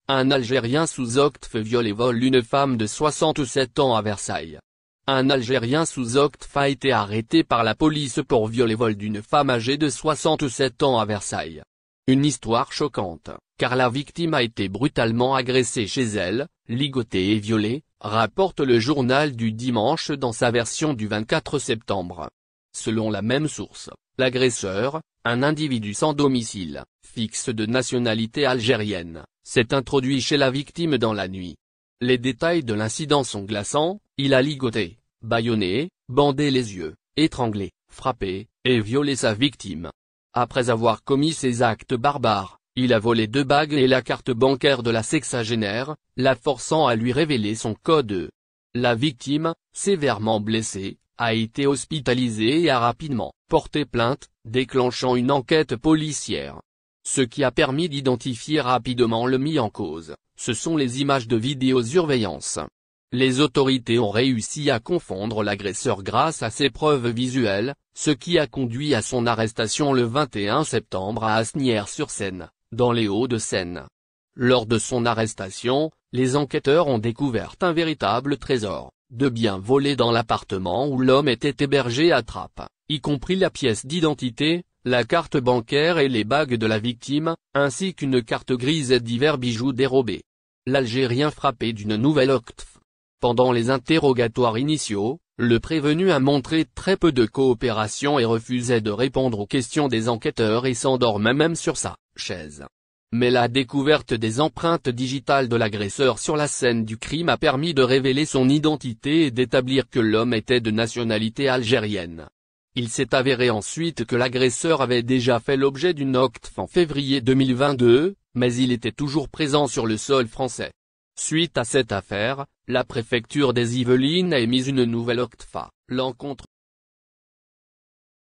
Un Algérien sous OQTF viole et vole une femme de 67 ans à Versailles. Un Algérien sous OQTF a été arrêté par la police pour viol et vol d'une femme âgée de 67 ans à Versailles. Une histoire choquante, car la victime a été brutalement agressée chez elle, ligotée et violée, rapporte le journal du dimanche dans sa version du 24 septembre. Selon la même source, l'agresseur, un individu sans domicile fixe de nationalité algérienne, s'est introduit chez la victime dans la nuit. Les détails de l'incident sont glaçants: il a ligoté, bâillonné, bandé les yeux, étranglé, frappé, et violé sa victime. Après avoir commis ces actes barbares, il a volé 2 bagues et la carte bancaire de la sexagénaire, la forçant à lui révéler son code. La victime, sévèrement blessée, a été hospitalisée et a rapidement porté plainte, déclenchant une enquête policière. Ce qui a permis d'identifier rapidement le mis en cause, ce sont les images de vidéosurveillance. Les autorités ont réussi à confondre l'agresseur grâce à ces preuves visuelles, ce qui a conduit à son arrestation le 21 septembre à Asnières-sur-Seine, dans les Hauts-de-Seine. Lors de son arrestation, les enquêteurs ont découvert un véritable trésor de biens volés dans l'appartement où l'homme était hébergé à Trappes, y compris la pièce d'identité, la carte bancaire et les bagues de la victime, ainsi qu'une carte grise et divers bijoux dérobés. L'Algérien frappé d'une nouvelle OQTF. Pendant les interrogatoires initiaux, le prévenu a montré très peu de coopération et refusait de répondre aux questions des enquêteurs et s'endormait même sur sa chaise. Mais la découverte des empreintes digitales de l'agresseur sur la scène du crime a permis de révéler son identité et d'établir que l'homme était de nationalité algérienne. Il s'est avéré ensuite que l'agresseur avait déjà fait l'objet d'une OQTF en février 2022, mais il était toujours présent sur le sol français. Suite à cette affaire, la préfecture des Yvelines a émis une nouvelle OQTF à l'encontre